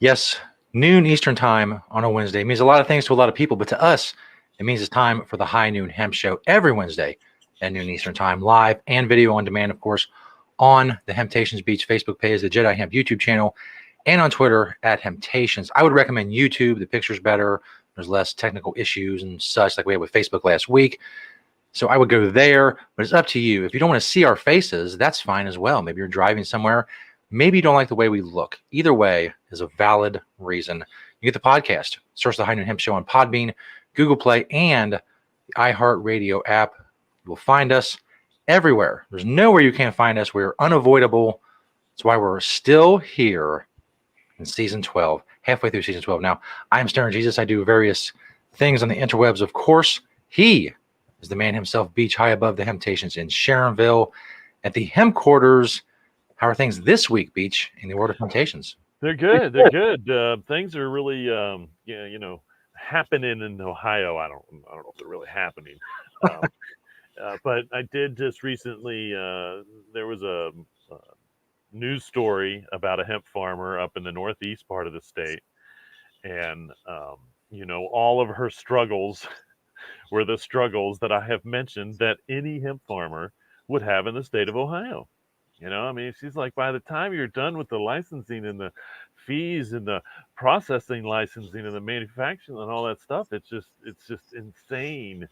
Yes, noon Eastern time on a Wednesday means a lot of things to a lot of people, but to us, it means it's time for the High Noon Hemp Show every Wednesday at noon Eastern time, live and video on demand, of course, on the Hemptations Beach Facebook page, the Jedi Hemp YouTube channel, and on Twitter at Hemptations. I would recommend YouTube. The picture's better. There's less technical issues and such like we had with Facebook last week. So I would go there, but it's up to you. If you don't want to see our faces, that's fine as well. Maybe you're driving somewhere. Maybe you don't like the way we look. Either way is a valid reason. You get the podcast. Search the High Noon Hemp Show on Podbean, Google Play, and the iHeartRadio app. You will find us everywhere. There's nowhere you can't find us. We're unavoidable. That's why we're still here in season 12, halfway through season 12. Now, I'm Stoner Jesus. I do various things on the interwebs, of course. He is the man himself, beach high above the Hemptations in Sharonville at the Hemp Quarters. How are things this week, Beach, in the world of Hemptations? They're good. They're good. Things are really, happening in Ohio. I don't know if they're really happening. But I did just recently. There was a news story about a hemp farmer up in the northeast part of the state, and all of her struggles were the struggles that I have mentioned that any hemp farmer would have in the state of Ohio. She's like, by the time you're done with the licensing and the fees and the processing licensing and the manufacturing and all that stuff, it's just insane.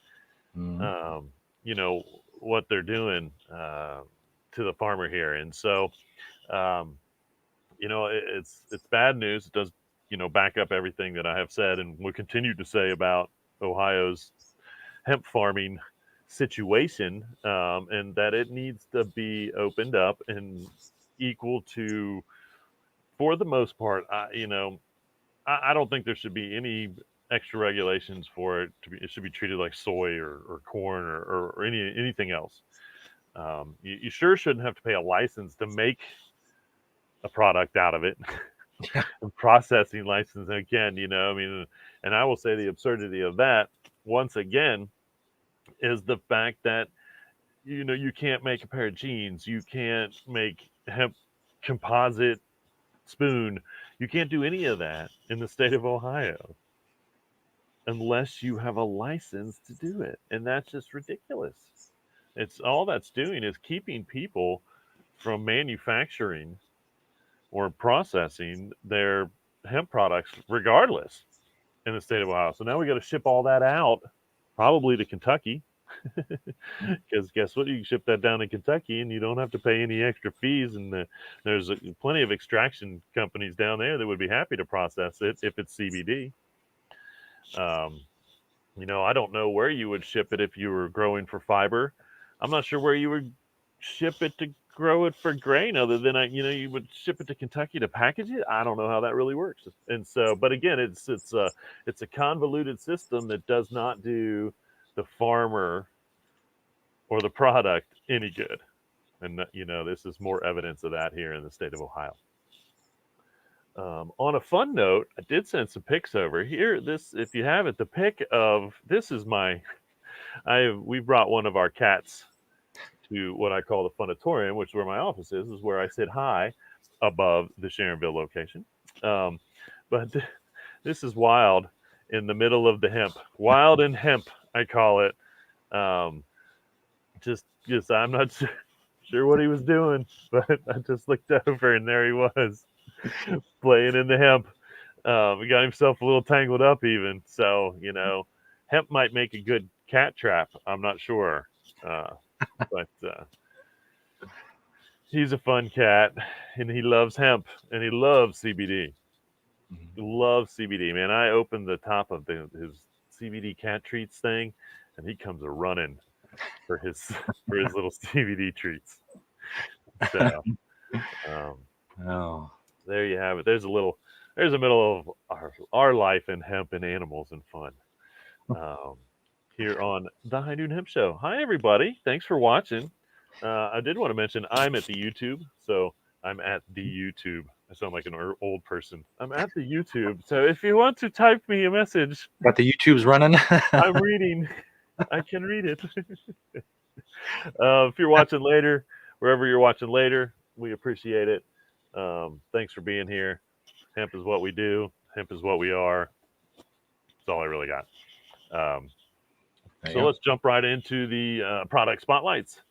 What they're doing to the farmer here. And so, it's bad news. It does, back up everything that I have said and will continue to say about Ohio's hemp farming situation, and that it needs to be opened up and equal to, for the most part, I don't think there should be any extra regulations for it to be. It should be treated like soy or corn or anything else. You sure shouldn't have to pay a license to make a product out of it. And processing license again, and I will say the absurdity of that once again is the fact that you can't make a pair of jeans, you can't make hemp composite spoon, you can't do any of that in the state of Ohio unless you have a license to do it, and that's just ridiculous. It's all that's doing is keeping people from manufacturing or processing their hemp products regardless in the state of Ohio. So now we got to ship all that out, probably to Kentucky, because guess what? You can ship that down to Kentucky and you don't have to pay any extra fees. And there's plenty of extraction companies down there that would be happy to process it if it's CBD. I don't know where you would ship it if you were growing for fiber. I'm not sure where you would ship it to grow it for grain, other than you would ship it to Kentucky to package it. I don't know how that really works. And so, but again, it's a convoluted system that does not do the farmer or the product any good. And this is more evidence of that here in the state of Ohio. On a fun note, I did send some pics over here. This, if you have it, the pic of this is we brought one of our cats to what I call the Funatorium, which is where my office is where I sit high above the Sharonville location. But this is Wild in the middle of the hemp. Wild and hemp, I call it. Just I'm not sure what he was doing, but I just looked over and there he was playing in the hemp. He got himself a little tangled up even. So, hemp might make a good cat trap. I'm not sure. But he's a fun cat, and he loves hemp, and he loves CBD. He loves CBD, man. I opened the top of his CBD cat treats thing, and he comes a running for his little CBD treats. So, there you have it. There's a middle of our life in hemp and animals and fun. Here on the High Noon Hemp Show. Hi, everybody. Thanks for watching. I did want to mention I'm at the YouTube. So I'm at the YouTube. I sound like an old person. I'm at the YouTube. So if you want to type me a message. Got the YouTube's running. I'm reading. I can read it. If you're watching later, wherever you're watching later, we appreciate it. Thanks for being here. Hemp is what we do. Hemp is what we are. That's all I really got. Um, There you so go. let's jump right into the product spotlights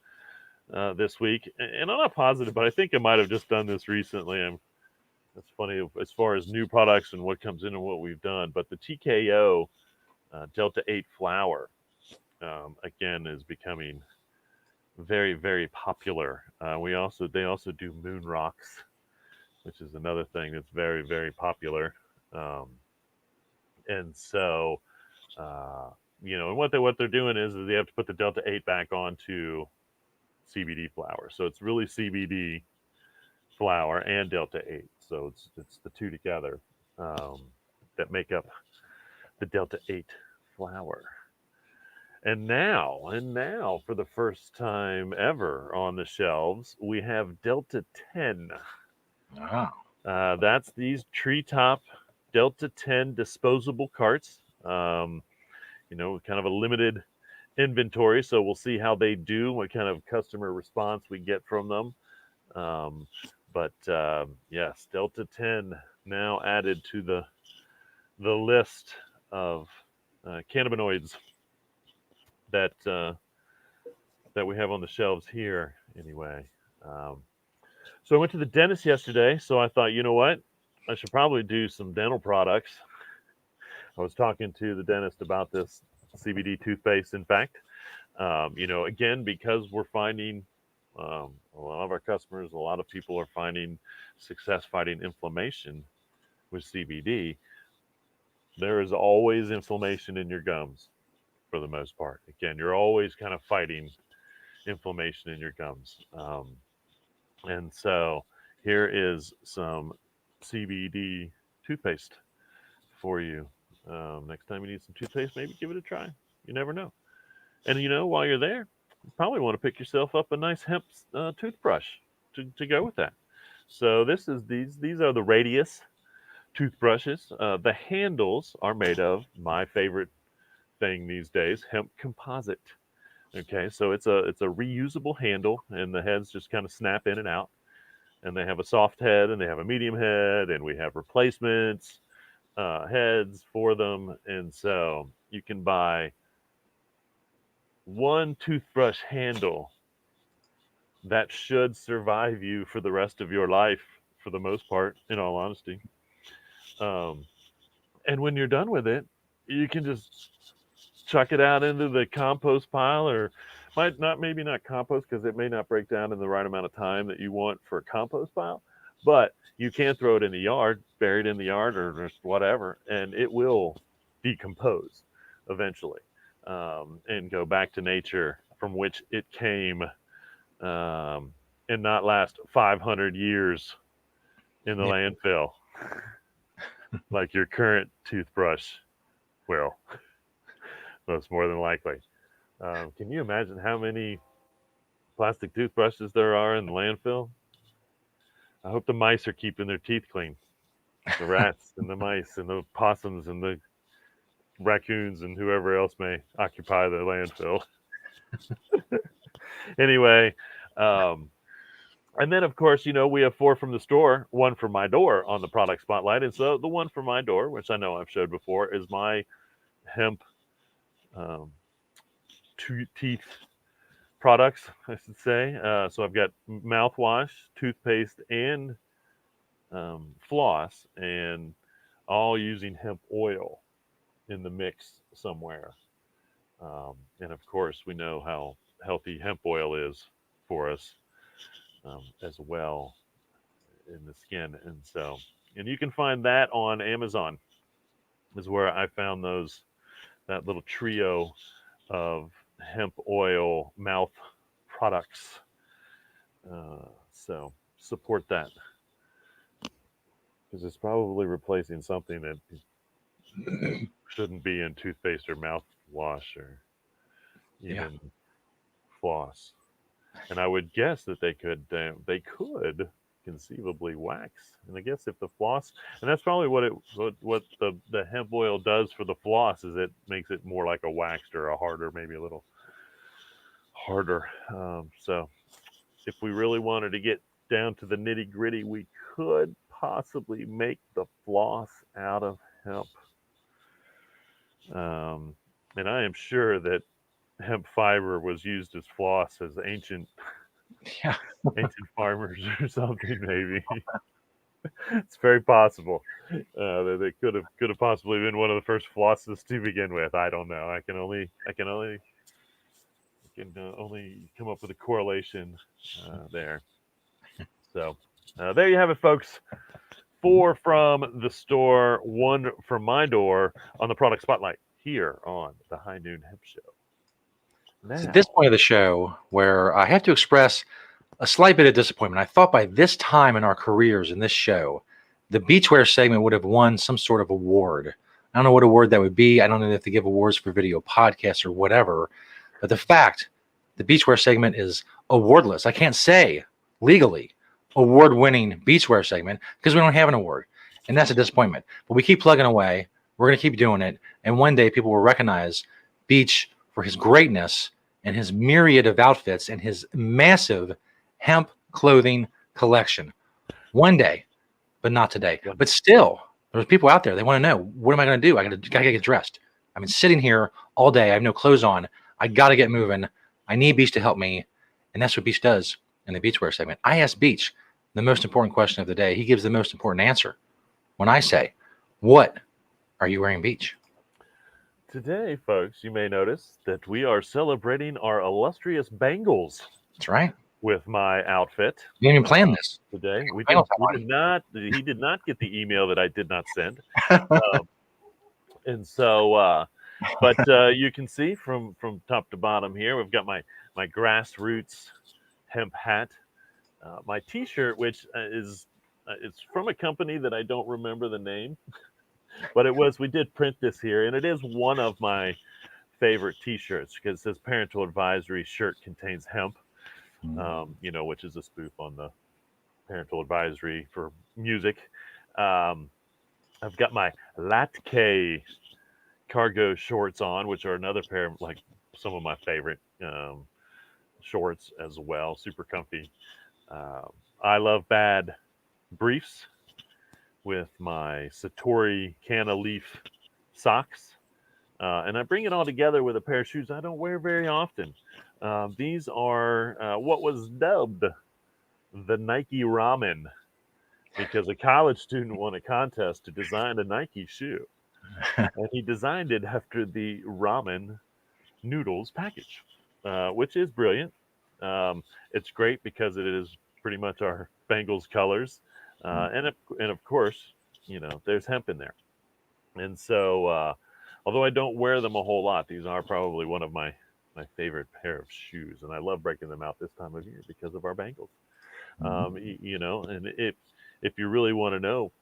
this week. And I'm not positive, but I think I might have just done this recently. It's funny as far as new products and what comes in and what we've done. But the TKO Delta 8 flower, again, is becoming very, very popular. They also do moon rocks, which is another thing that's very, very popular. Um, and so, uh, and what they're doing is they have to put the Delta 8 back onto CBD flower. So it's really CBD flower and Delta 8. So it's the two together that make up the Delta 8 flower. And now, for the first time ever on the shelves, we have Delta 10. Wow. That's these treetop Delta 10 disposable carts. Kind of a limited inventory, so we'll see how they do, what kind of customer response we get from them. But yes, Delta 10 now added to the list of cannabinoids that we have on the shelves here. Anyway, so I went to the dentist yesterday. So I thought, you know what, I should probably do some dental products. I was talking to the dentist about this CBD toothpaste. In fact, again, because we're finding a lot of our customers, a lot of people are finding success fighting inflammation with CBD. There is always inflammation in your gums for the most part. Again, you're always kind of fighting inflammation in your gums. And so here is some CBD toothpaste for you. Next time you need some toothpaste, maybe give it a try. You never know. And while you're there, you probably want to pick yourself up a nice hemp toothbrush to go with that. So these are the Radius toothbrushes. The handles are made of my favorite thing these days, hemp composite. Okay, so it's a reusable handle, and the heads just kind of snap in and out. And they have a soft head, and they have a medium head, and we have replacements heads for them. And so you can buy one toothbrush handle that should survive you for the rest of your life, for the most part, in all honesty. Um, and when you're done with it, you can just chuck it out into the compost pile, or maybe not compost, because it may not break down in the right amount of time that you want for a compost pile, but you can throw it in the yard, buried in the yard, or just whatever, and it will decompose eventually, and go back to nature from which it came, and not last 500 years in the Yeah. landfill like your current toothbrush will. Most more than likely. Can you imagine how many plastic toothbrushes there are in the landfill? I hope the mice are keeping their teeth clean. The rats and the mice and the possums and the raccoons and whoever else may occupy the landfill. Anyway, and then of course, we have 4 from the store, 1 from my door on the product spotlight. And so the one from my door, which I know I've showed before, is my hemp um, teeth products, I should say. So I've got mouthwash, toothpaste, and floss, and all using hemp oil in the mix somewhere. And of course, we know how healthy hemp oil is for us, as well, in the skin. And you can find that on Amazon, is where I found that little trio of hemp oil mouth products. So support that, because it's probably replacing something that shouldn't be in toothpaste or mouthwash or Yeah. even floss. And I would guess that they could conceivably wax. And I guess if the floss, and that's probably what the hemp oil does for the floss, is it makes it more like a waxed or a harder, maybe a little harder. So if we really wanted to get down to the nitty gritty, we could possibly make the floss out of hemp? And I am sure that hemp fiber was used as floss as ancient Yeah. farmers or something. Maybe it's very possible that they could have possibly been one of the first flosses to begin with. I don't know. I can only come up with a correlation there. So there you have it, folks. 4 from the store, 1 from my door on the product spotlight here on the High Noon Hemp Show. It's Now, at this point of the show where I have to express a slight bit of disappointment. I thought by this time in our careers in this show, the beachwear segment would have won some sort of award. I don't know what award that would be. I don't know if they give awards for video podcasts or whatever. But the fact the beachwear segment is awardless, I can't say legally award-winning beachwear segment because we don't have an award. And that's a disappointment. But we keep plugging away. We're going to keep doing it. And one day people will recognize Beach for his greatness and his myriad of outfits and his massive hemp clothing collection. One day, but not today. But still, there's people out there. They want to know, what am I going to do? I gotta get dressed. I've been sitting here all day. I have no clothes on. I got to get moving. I need Beach to help me. And that's what Beach does in the beachwear segment. I ask Beach the most important question of the day. He gives the most important answer. When I say, what are you wearing, Beach? today, folks, you may notice that we are celebrating our illustrious bangles That's right. with my outfit. You didn't even plan this. Today, we Bangle did not. He did not get the email that I did not send, and so. But you can see from top to bottom here, we've got my grassroots hemp hat, my T-shirt, which is it's from a company that I don't remember the name, but we did print this here, and it is one of my favorite T-shirts because it says parental advisory shirt contains hemp, which is a spoof on the parental advisory for music. I've got my Latke cargo shorts on, which are another pair of like some of my favorite shorts as well. Super comfy. I Love Bad briefs with my Satori Canna Leaf socks. And I bring it all together with a pair of shoes I don't wear very often. These are what was dubbed the Nike Ramen because a college student won a contest to design a Nike shoe. And he designed it after the ramen noodles package, which is brilliant. It's great because it is pretty much our Bengals colors. And of course, there's hemp in there. And so, although I don't wear them a whole lot, these are probably one of my favorite pair of shoes. And I love breaking them out this time of year because of our Bengals. And if you really want to know,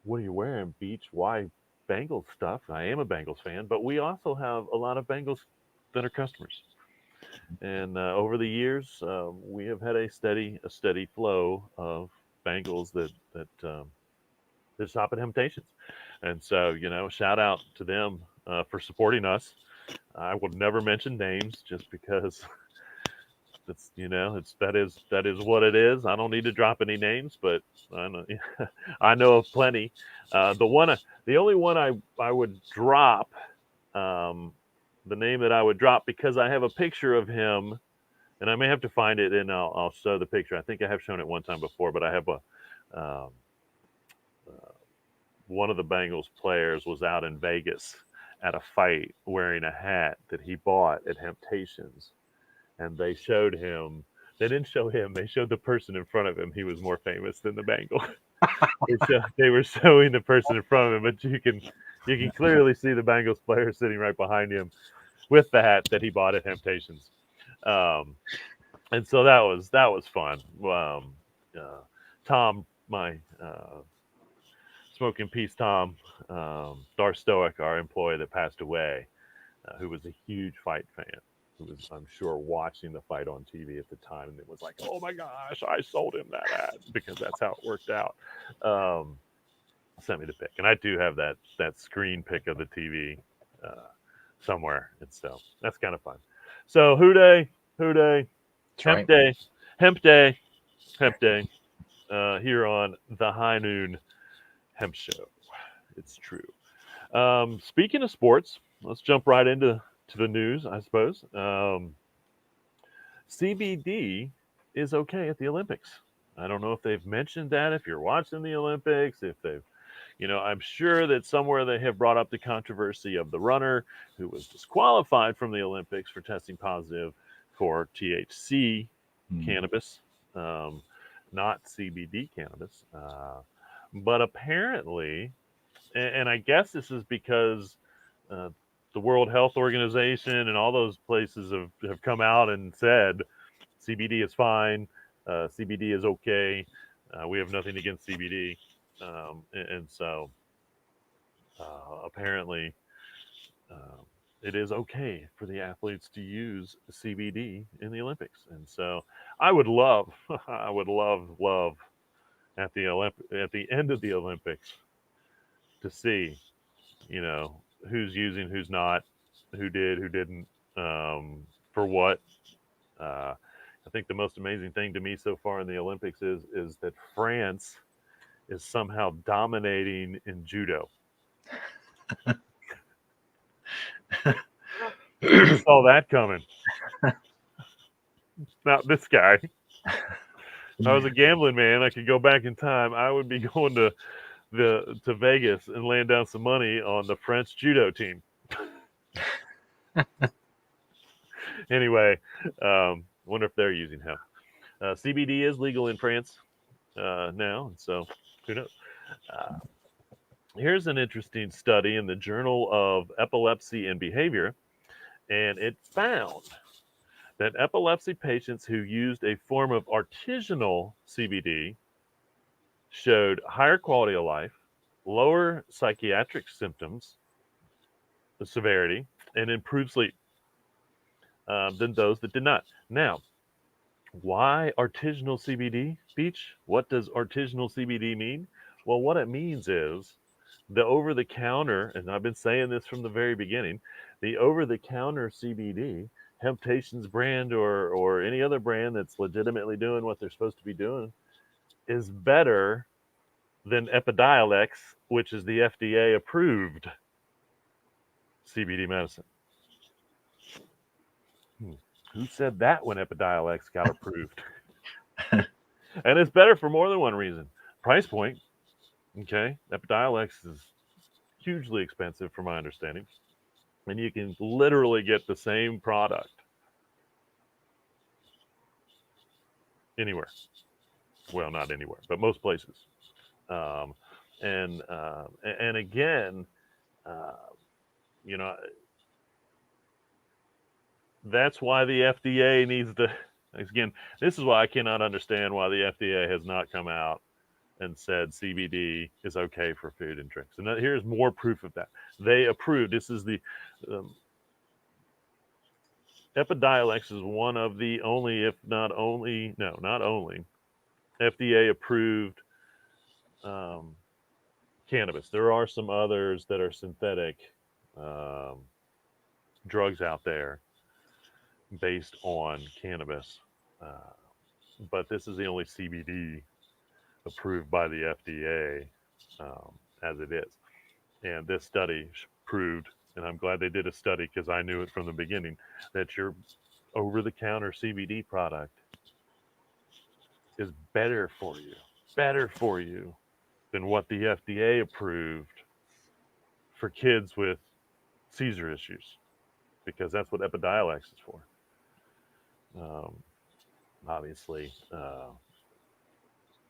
what are you wearing, Beach? Why Bengals stuff? I am a Bengals fan, but we also have a lot of Bengals that are customers. And over the years, we have had a steady flow of Bengals that shop at Temptations. And so, shout out to them for supporting us. I will never mention names just because that is what it is. I don't need to drop any names, but I know of plenty. The only one I would drop, the name that I would drop because I have a picture of him, and I may have to find it and I'll show the picture. I think I have shown it one time before, but I have one of the Bengals players was out in Vegas at a fight wearing a hat that he bought at Temptations. And they showed him. They didn't show him. They showed the person in front of him. He was more famous than the Bengal. They were showing the person in front of him, but you can clearly see the Bengals player sitting right behind him with the hat that he bought at Temptations. And so that was fun. Tom, my Smoking Peace Tom, Dar Stoic, our employee that passed away, who was a huge fight fan. Who was, I'm sure, watching the fight on TV at the time, and it was like, "Oh my gosh, I sold him that ad," because that's how it worked out. Sent me the pic, and I do have that screen pic of the TV somewhere, and so that's kind of fun. So hemp day, hemp day. here on the High Noon Hemp Show. It's true. Speaking of sports, let's jump right into the news, I suppose. CBD is okay at the Olympics. I don't know if they've mentioned that, if you're watching the Olympics, if they've, I'm sure that somewhere they have brought up the controversy of the runner who was disqualified from the Olympics for testing positive for THC cannabis, not CBD cannabis. But apparently, and I guess this is because the World Health Organization and all those places have come out and said CBD is fine, CBD is okay. We have nothing against CBD, and so apparently it is okay for the athletes to use CBD in the Olympics. And so I would love, love at the end of the Olympics to see, who's using, who's not, who did, who didn't, for what. I think the most amazing thing to me so far in the Olympics is that France is somehow dominating in judo. Who saw that coming? Not this guy. If I was a gambling man, I could go back in time. I would be going to Vegas and laying down some money on the French judo team. Anyway, wonder if they're using hemp. CBD is legal in France now, and so who knows? Here's an interesting study in the Journal of Epilepsy and Behavior, and it found that epilepsy patients who used a form of artisanal CBD showed higher quality of life, lower psychiatric symptoms, the severity, and improved sleep than those that did not. Now, why artisanal CBD, Beach? What does artisanal CBD mean? Well, what it means is the over-the-counter, and I've been saying this from the very beginning, the over-the-counter CBD, Temptations brand or any other brand that's legitimately doing what they're supposed to be doing, is better than Epidiolex, which is the FDA-approved CBD medicine. Who said that when Epidiolex got approved? And it's better for more than one reason. Price point. Okay, Epidiolex is hugely expensive, from my understanding, and you can literally get the same product anywhere. Well, not anywhere, but most places. And again, that's why the FDA needs to. Again, this is why I cannot understand why the FDA has not come out and said CBD is okay for food and drinks. And here's more proof of that. They approved. This is the Epidiolex is one of the only, if not only, no, not only FDA approved cannabis. There are some others that are synthetic drugs out there based on cannabis, but this is the only CBD approved by the FDA as it is. And this study proved, and I'm glad they did a study because I knew it from the beginning, that your over-the-counter CBD product is better for you than what the FDA approved for kids with seizure issues, because that's what Epidiolex is for. Obviously.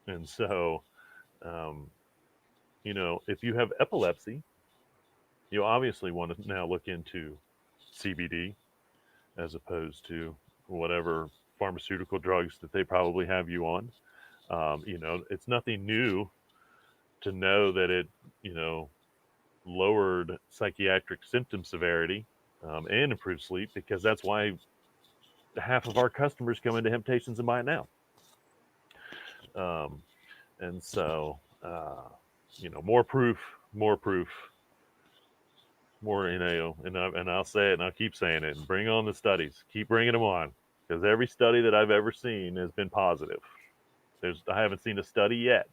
And so, if you have epilepsy, you obviously want to now look into CBD as opposed to whatever pharmaceutical drugs that they probably have you on. It's nothing new to know that it, lowered psychiatric symptom severity and improved sleep, because that's why half of our customers come into Temptations and buy it now. And so, more proof, more, and I'll say it and I'll keep saying it, and bring on the studies, keep bringing them on, because every study that I've ever seen has been positive. I haven't seen a study yet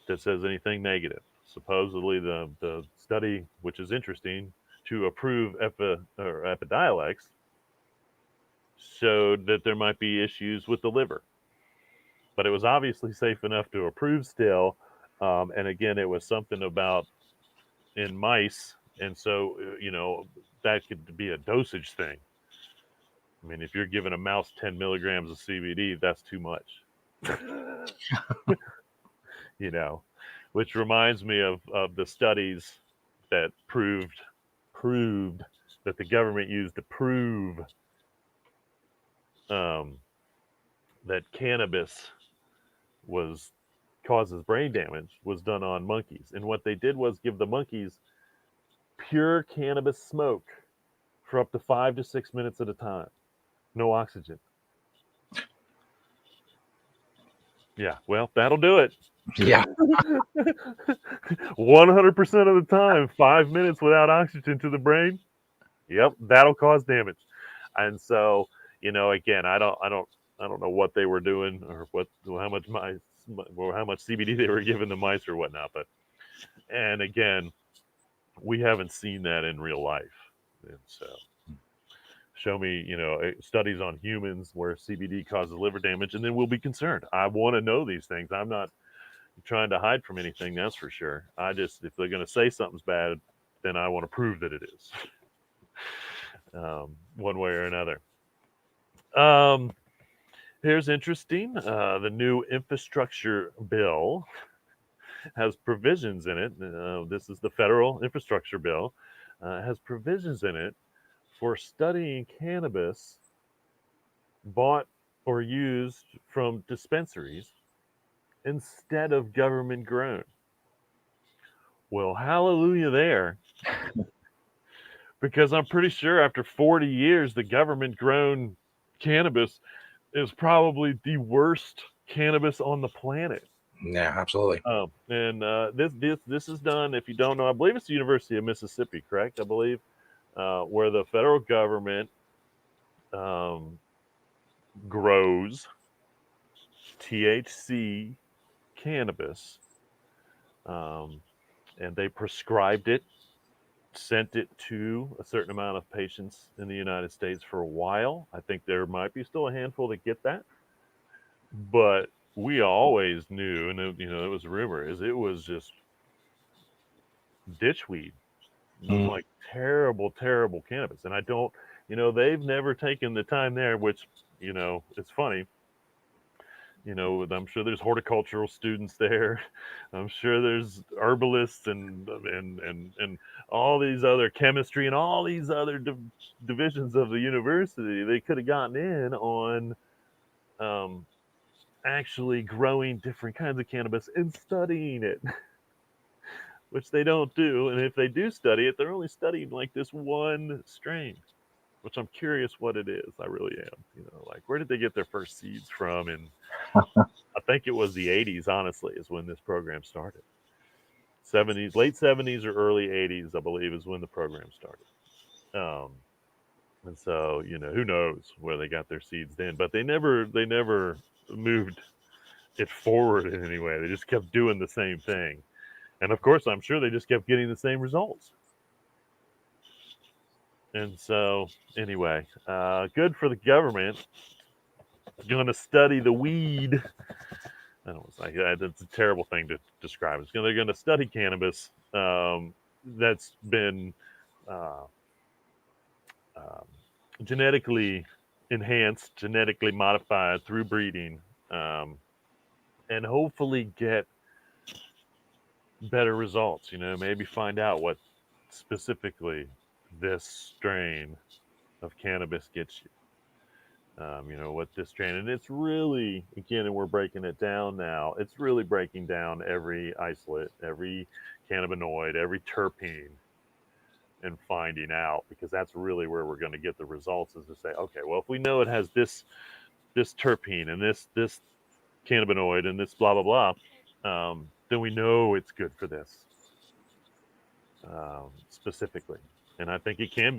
that says anything negative. Supposedly, the study, which is interesting, to approve Epidiolex, showed that there might be issues with the liver, but it was obviously safe enough to approve still. And again, it was something about in mice, and so that could be a dosage thing. I mean, if you're giving a mouse 10 milligrams of CBD, that's too much. Which reminds me of the studies that proved that the government used to prove that cannabis causes brain damage was done on monkeys. And what they did was give the monkeys pure cannabis smoke for up to 5 to 6 minutes at a time. No oxygen. Yeah, well, that'll do it. Yeah. 100% of the time, 5 minutes without oxygen to the brain. Yep, that'll cause damage. And so, again, I don't know what they were doing or how much CBD they were giving the mice or whatnot. And again, we haven't seen that in real life. And so, show me, studies on humans where CBD causes liver damage, and then we'll be concerned. I want to know these things. I'm not trying to hide from anything, that's for sure. If they're going to say something's bad, then I want to prove that it is, one way or another. Here's interesting. The new infrastructure bill has provisions in it. This is the federal infrastructure bill. Has provisions in it for studying cannabis bought or used from dispensaries instead of government grown. Well, hallelujah there. Because I'm pretty sure after 40 years, the government grown cannabis is probably the worst cannabis on the planet. Yeah, absolutely. And this is done, if you don't know, I believe it's the University of Mississippi, correct? I believe, where the federal government grows THC cannabis, and they prescribed it, sent it to a certain amount of patients in the United States for a while. I think there might be still a handful that get that, but we always knew, and it was a rumor, is it was just ditchweed, like terrible cannabis. And I don't, they've never taken the time there, which it's funny. I'm sure there's horticultural students there. I'm sure there's herbalists and all these other chemistry and all these other divisions of the university. They could have gotten in on actually growing different kinds of cannabis and studying it, which they don't do. And if they do study it, they're only studying like this one strain, which I'm curious what it is. I really am. Like, where did they get their first seeds from? And I think it was the 80s, honestly, is when this program started. 70s, late 70s or early 80s, I believe, is when the program started. And so, who knows where they got their seeds then, but they never moved it forward in any way. They just kept doing the same thing. And of course, I'm sure they just kept getting the same results. And so, anyway, good for the government. Going to study the weed. I don't know, that's a terrible thing to describe. They're going to study cannabis that's been genetically enhanced, genetically modified through breeding, and hopefully get better results. Maybe find out what specifically this strain of cannabis gets you. What this strain, and it's really, again, and we're breaking it down now, it's really breaking down every isolate, every cannabinoid, every terpene, and finding out, because that's really where we're going to get the results, is to say, okay, well, if we know it has this terpene and this cannabinoid and this blah blah blah, then we know it's good for this specifically. And I think it can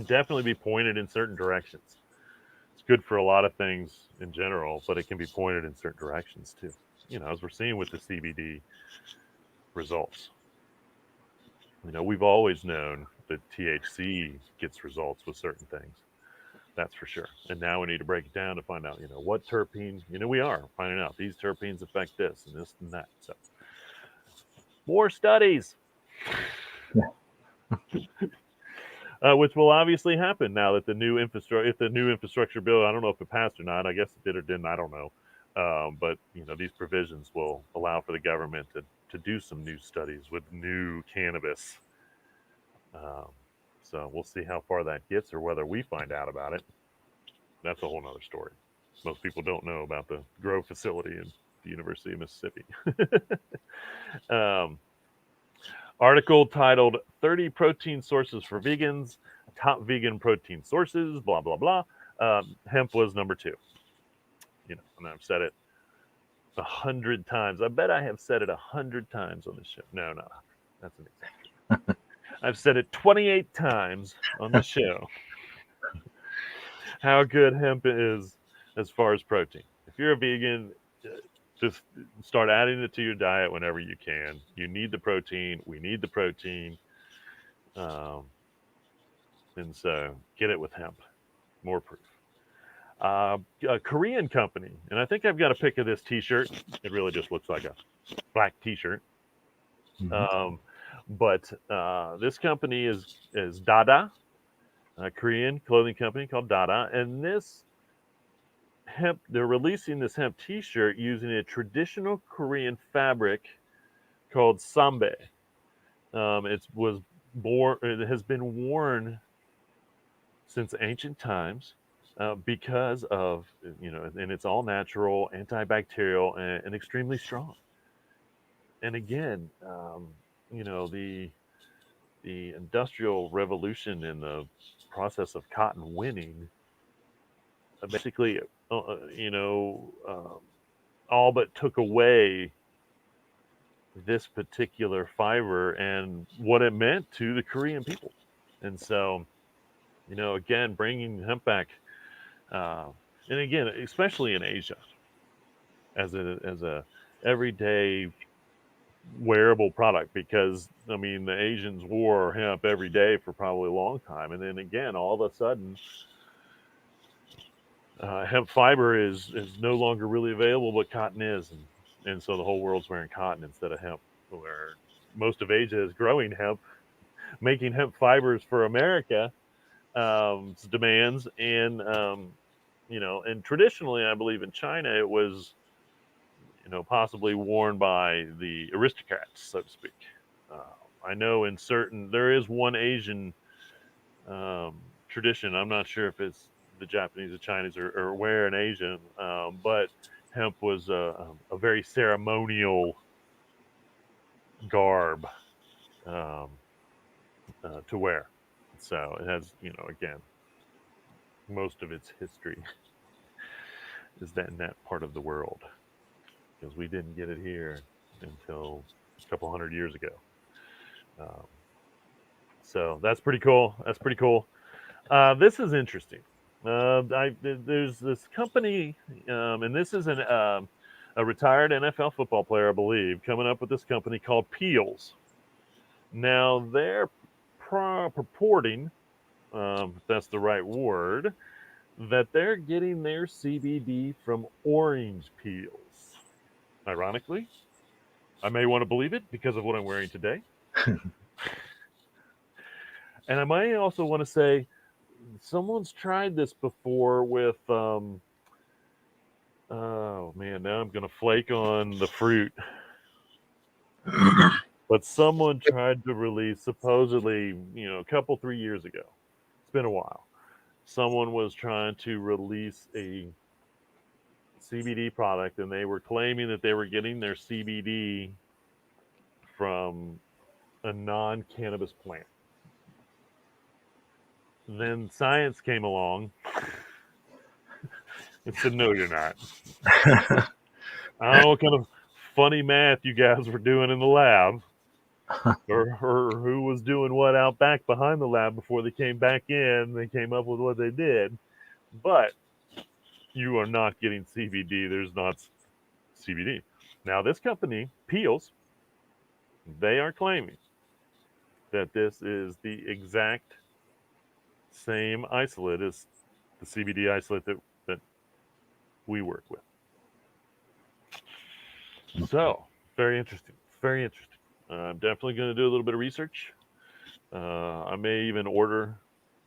definitely be pointed in certain directions. It's good for a lot of things in general, but it can be pointed in certain directions too. As we're seeing with the CBD results. We've always known that THC gets results with certain things. That's for sure. And now we need to break it down to find out, what terpenes, we are finding out these terpenes affect this and this and that. So more studies. Which will obviously happen now that the new infrastructure bill, I don't know if it passed or not. I guess it did or didn't. I don't know. But these provisions will allow for the government to do some new studies with new cannabis. So we'll see how far that gets or whether we find out about it. That's a whole nother story. Most people don't know about the grow facility in the University of Mississippi. Article titled 30 Protein Sources for Vegans, Top Vegan Protein Sources, blah, blah, blah. Hemp was number 2. And I've said it 100 times. I bet I have said it 100 times on the show. No, not 100. That's an example. I've said it 28 times on the show. How good hemp is as far as protein. If you're a vegan, just start adding it to your diet whenever you can. You need the protein. We need the protein. And so get it with hemp. More proof. A Korean company, and I think I've got a pic of this t-shirt. It really just looks like a black t-shirt. Mm-hmm. But this company is Dada, a Korean clothing company called Dada. And this hemp, they're releasing this hemp t-shirt using a traditional Korean fabric called sambe. It has been worn since ancient times because of, and it's all natural, antibacterial, and extremely strong. And again, the industrial revolution in the process of cotton winning basically all but took away this particular fiber and what it meant to the Korean people. And so, again, bringing hemp back, and again, especially in Asia, as a everyday wearable product, because the Asians wore hemp every day for probably a long time, and then again, all of a sudden, hemp fiber is no longer really available, but cotton is, and so the whole world's wearing cotton instead of hemp, where most of Asia is growing hemp, making hemp fibers for America demands, and and traditionally, I believe in China, it was possibly worn by the aristocrats, so to speak. I know there is one Asian tradition. I'm not sure if it's the Japanese or Chinese or where in Asia, but hemp was a very ceremonial garb to wear. So it has, again, most of its history is in that part of the world, because we didn't get it here until a couple hundred years ago. So that's pretty cool. This is interesting. There's this company, and this is a retired NFL football player, I believe, coming up with this company called Peels. Now they're purporting, if that's the right word, that they're getting their CBD from orange peels. Ironically, I may want to believe it because of what I'm wearing today. And I might also want to say, someone's tried this before with, oh man, now I'm going to flake on the fruit. But someone tried to release, supposedly, a couple, 3 years ago. It's been a while. Someone was trying to release a CBD product, and they were claiming that they were getting their CBD from a non-cannabis plant. Then science came along and said, no, you're not. I don't know what kind of funny math you guys were doing in the lab, or who was doing what out back behind the lab before they came back in. They came up with what they did. But you are not getting CBD. There's not CBD. Now, this company, Peels, they are claiming that this is the exact same isolate as the CBD isolate that we work with. So, very interesting. Very interesting. I'm definitely going to do a little bit of research. I may even order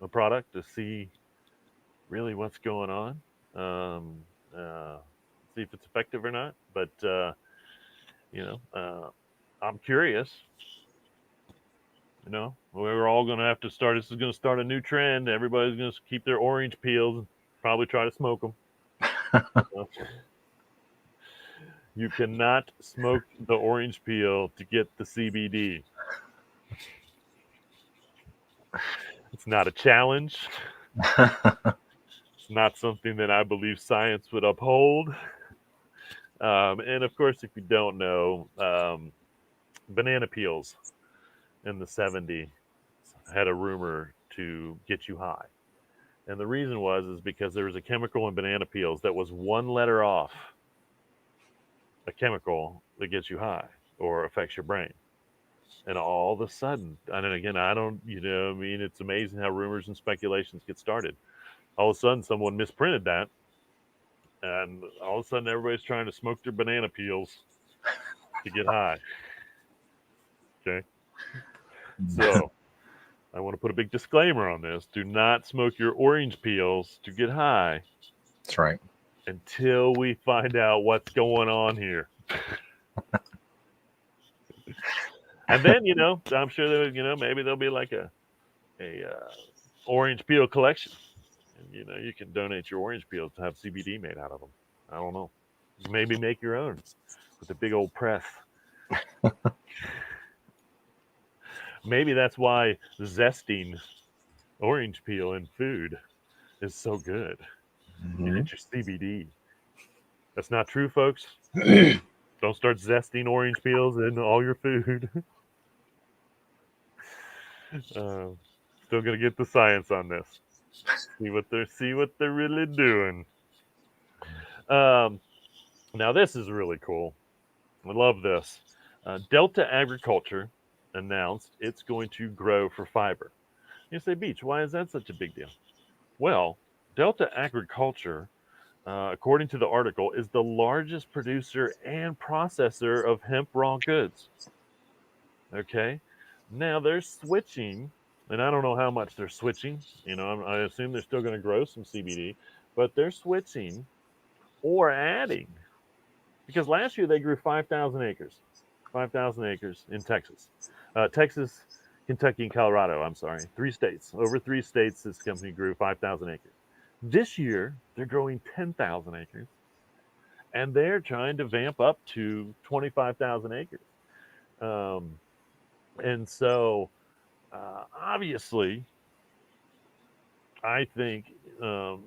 a product to see really what's going on. See if it's effective or not. But I'm curious. We're all going to have to start. This is going to start a new trend. Everybody's going to keep their orange peels and probably try to smoke them. You cannot smoke the orange peel to get the CBD. It's not a challenge. It's not something that I believe science would uphold. And of course, if you don't know, banana peels in the 70s had a rumor to get you high. And the reason is because there was a chemical in banana peels that was one letter off a chemical that gets you high or affects your brain. And all of a sudden, and again, I don't, it's amazing how rumors and speculations get started. All of a sudden, someone misprinted that. And all of a sudden, everybody's trying to smoke their banana peels to get high. Okay. So I want to put a big disclaimer on this. Do not smoke your orange peels to get high. That's right. Until we find out what's going on here. And then, I'm sure that, maybe there'll be like a orange peel collection. And, you can donate your orange peels to have CBD made out of them. I don't know. Maybe make your own with a big old press. Maybe that's why zesting orange peel in food is so good. You get your CBD. That's not true, folks. Don't start zesting orange peels in all your food. Still gonna get the science on this. See what they're really doing. Now this is really cool. I love this. Delta Agriculture announced it's going to grow for fiber. You say, Beach, why is that such a big deal? Well, Delta Agriculture, according to the article, is the largest producer and processor of hemp raw goods. Okay, now they're switching, and I don't know how much they're switching. I assume they're still going to grow some CBD, but they're switching or adding, because last year they grew 5,000 acres. 5,000 acres in Texas. Texas, Kentucky, and Colorado, I'm sorry. 3 states. Over 3 states, this company grew 5,000 acres. This year, they're growing 10,000 acres, and they're trying to vamp up to 25,000 acres. And so, obviously, I think, to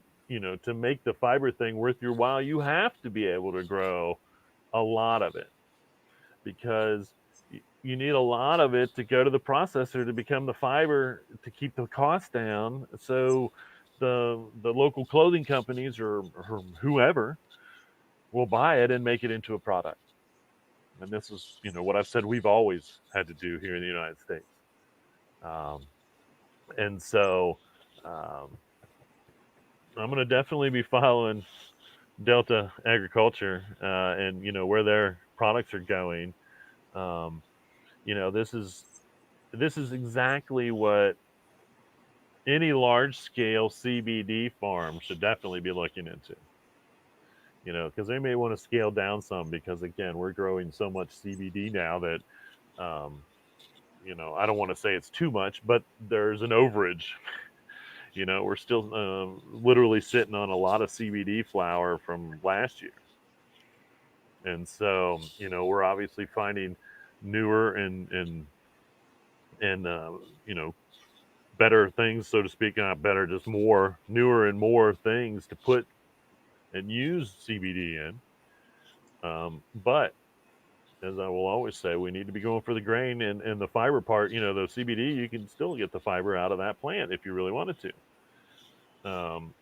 make the fiber thing worth your while, you have to be able to grow a lot of it, because you need a lot of it to go to the processor to become the fiber to keep the cost down. So the local clothing companies or whoever will buy it and make it into a product. And this is, what I've said we've always had to do here in the United States. And so I'm going to definitely be following Delta Agriculture and, where their products are going. This is exactly what any large scale CBD farm should definitely be looking into. Because they may want to scale down some, because again, we're growing so much CBD now that, I don't want to say it's too much, but there's an overage. We're still literally sitting on a lot of CBD flower from last year. And so, we're obviously finding newer and better things, so to speak. Not better, just more newer and more things to put and use CBD in. But as I will always say, we need to be going for the grain and the fiber part. The CBD, you can still get the fiber out of that plant if you really wanted to.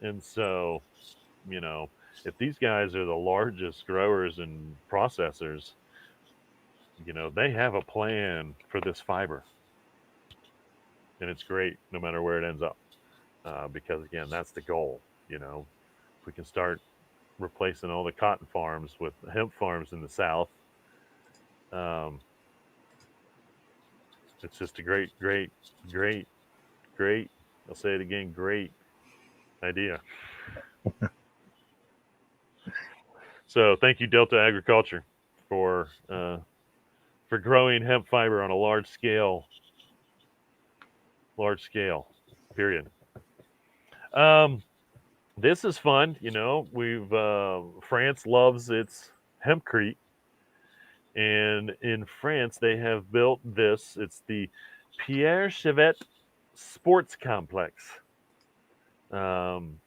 And so, if these guys are the largest growers and processors, they have a plan for this fiber, and it's great no matter where it ends up. Because again, that's the goal. If we can start replacing all the cotton farms with hemp farms in the South, um, it's just a great, great, great, great. I'll say it again, great idea. So thank you, Delta Agriculture, for growing hemp fiber on a large scale. Large scale. Period. Um, this is fun. We've France loves its hempcrete, and in France they have built this. It's the Pierre Chevette Sports Complex. Um,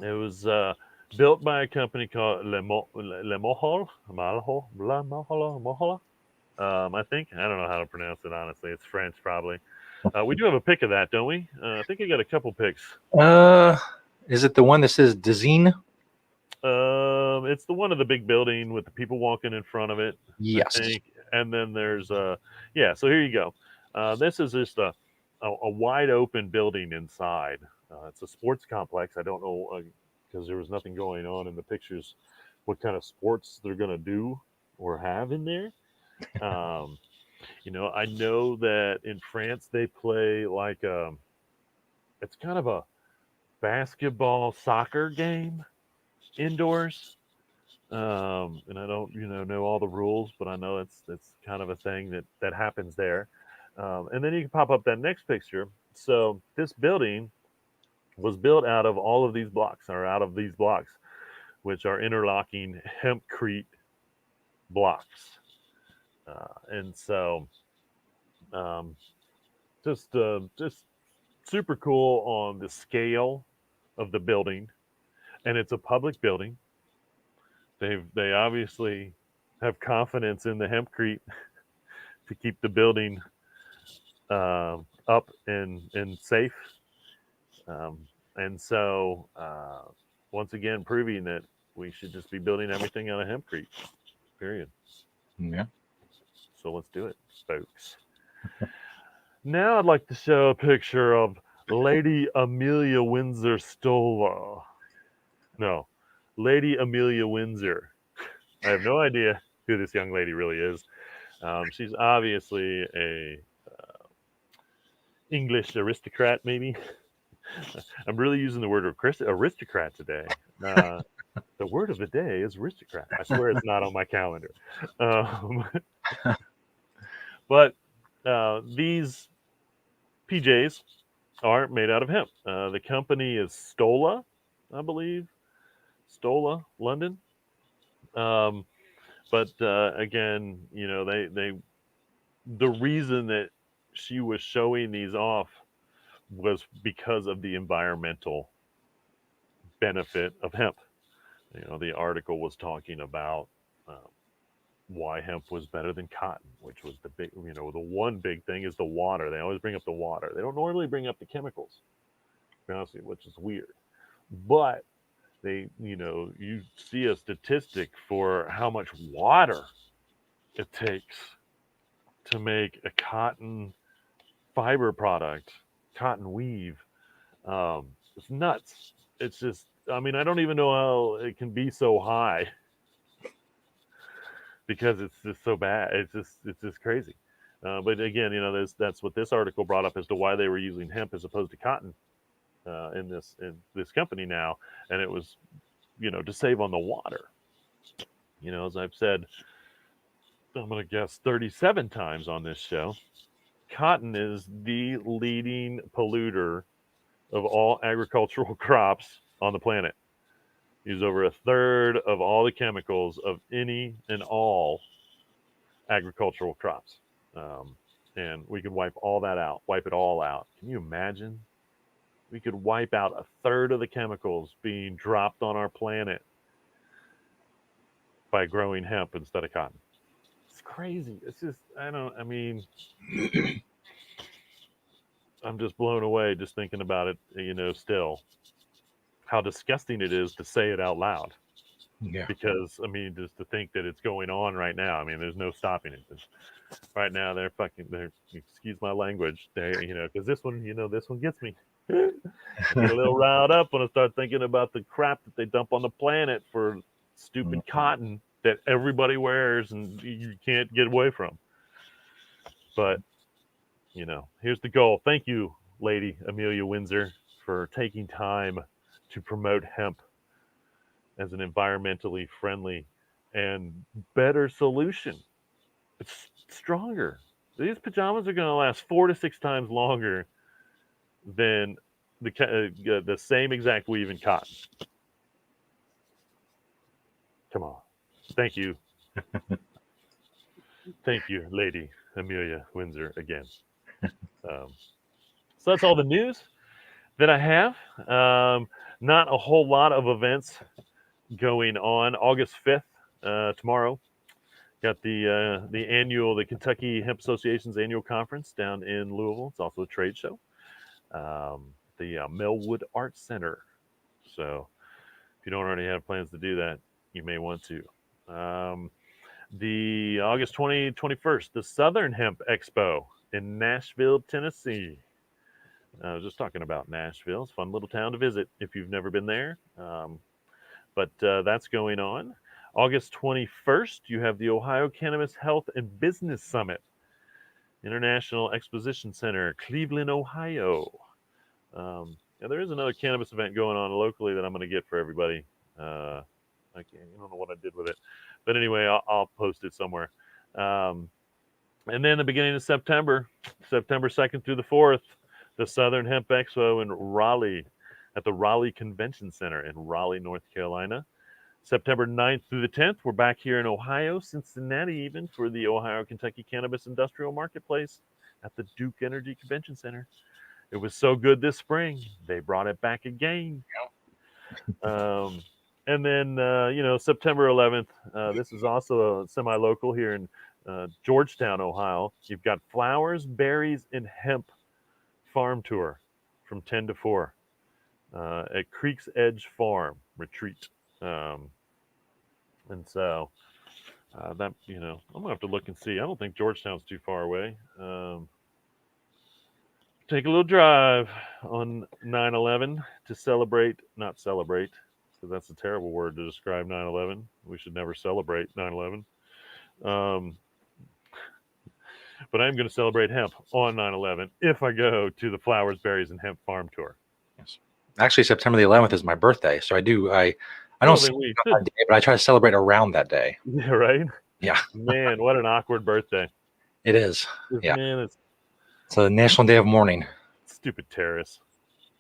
it was built by a company called Le Mohol. I think. I don't know how to pronounce it, honestly. It's French, probably. We do have a pic of that, don't we? I think I got a couple pics. Is it the one that says Dezine? It's the one of the big building with the people walking in front of it. Yes. I think. And then there's yeah. So here you go. This is just a wide open building inside. It's a sports complex. I don't know because there was nothing going on in the pictures. What kind of sports they're gonna do or have in there? Um, I know that in France they play like it's kind of a basketball soccer game indoors. And I don't know all the rules, but I know it's kind of a thing that happens there. And then you can pop up that next picture. So this building was built out of all of these blocks, or out of these blocks, which are interlocking hempcrete blocks. And so um, just super cool on the scale of the building, and it's a public building. They obviously have confidence in the hempcrete to keep the building up and safe. And so once again, proving that we should just be building everything out of hempcrete. Period. Yeah. So let's do it, folks. Now I'd like to show a picture of Lady Amelia Windsor Stola. No, Lady Amelia Windsor. I have no idea who this young lady really is. She's obviously a English aristocrat, maybe. I'm really using the word aristocrat today. The word of the day is aristocrat. I swear it's not on my calendar. But these PJs are made out of hemp. The company is Stola, I believe. Stola, London. But again, the reason that she was showing these off was because of the environmental benefit of hemp. The article was talking about why hemp was better than cotton, which was the big, the one big thing is the water. They always bring up the water. They don't normally bring up the chemicals, honestly, which is weird. But you see a statistic for how much water it takes to make a cotton fiber product, cotton weave. It's nuts. It's just, I mean, I don't even know how it can be so high because it's just so bad. It's just crazy. But again, that's what this article brought up as to why they were using hemp as opposed to cotton in this company now, and it was to save on the water. As I've said, I'm going to guess 37 times on this show, cotton is the leading polluter of all agricultural crops on the planet. Use over a third of all the chemicals of any and all agricultural crops. And we could wipe all that out, wipe it all out. Can you imagine? We could wipe out a third of the chemicals being dropped on our planet by growing hemp instead of cotton. It's crazy. It's just, I'm just blown away just thinking about it, still. how disgusting it is to say it out loud. Yeah. Because I mean, just to think that it's going on right now. I mean, there's no stopping it. Right now, they're excuse my language. Because this one gets me. I get a little riled up when I start thinking about the crap that they dump on the planet for stupid cotton that everybody wears and you can't get away from. But here's the goal. Thank you, Lady Amelia Windsor, for taking time to promote hemp as an environmentally friendly and better solution. It's stronger. These pajamas are going to last 4 to 6 times longer than the same exact weave and cotton. Come on. Thank you. Thank you, Lady Amelia Windsor, again. So that's all the news that I have. Not a whole lot of events going on. August 5th, tomorrow, got the Kentucky Hemp Association's annual conference down in Louisville. It's also a trade show. The Melwood Arts Center. So if you don't already have plans to do that, you may want to. The August 21st, the Southern Hemp Expo in Nashville, Tennessee. I was just talking about Nashville. It's a fun little town to visit if you've never been there. But that's going on. August 21st, you have the Ohio Cannabis Health and Business Summit, International Exposition Center, Cleveland, Ohio. There is another cannabis event going on locally that I'm going to get for everybody. I don't know what I did with it. But anyway, I'll post it somewhere. And then the beginning of September 2nd through the 4th, the Southern Hemp Expo in Raleigh at the Raleigh Convention Center in Raleigh, North Carolina. September 9th through the 10th, we're back here in Ohio, Cincinnati even, for the Ohio Kentucky Cannabis Industrial Marketplace at the Duke Energy Convention Center. It was so good this spring, they brought it back again. And then, September 11th, this is also a semi-local here in Georgetown, Ohio. You've got Flowers, Berries, and Hemp Farm Tour from 10 to 4 at Creek's Edge Farm Retreat. And so that, I'm going to have to look and see. I don't think Georgetown's too far away. Take a little drive on 9/11 to not celebrate, because that's a terrible word to describe 9/11. We should never celebrate 9/11. But I'm going to celebrate hemp on 9/11 if I go to the Flowers, Berries, and Hemp Farm Tour. Yes. Actually, September the 11th is my birthday, so I don't celebrate that day, but I try to celebrate around that day. Yeah, right? Yeah. Man, what an awkward birthday. It is. Yeah. Man, it's a National Day of Mourning. Stupid terrorists.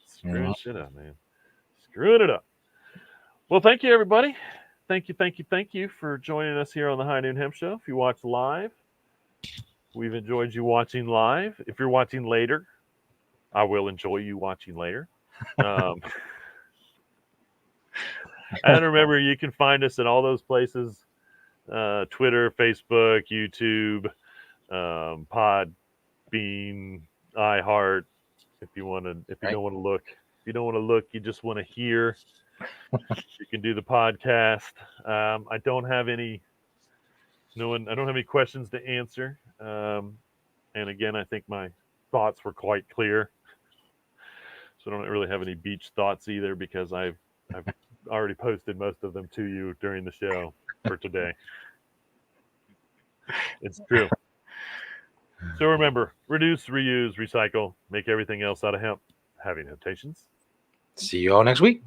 Screwing shit up, man. Screwing it up. Well, thank you, everybody. Thank you for joining us here on the High Noon Hemp Show. If you watch live, we've enjoyed you watching live. If you're watching later, I will enjoy you watching later. And remember, you can find us at all those places: Twitter, Facebook, YouTube, Podbean, iHeart. If you don't want to look, you just want to hear. You can do the podcast. I don't have any questions to answer. And again, I think my thoughts were quite clear. So I don't really have any beach thoughts either, because I've already posted most of them to you during the show for today. It's true. So remember, reduce, reuse, recycle, make everything else out of hemp. Having notations. See you all next week.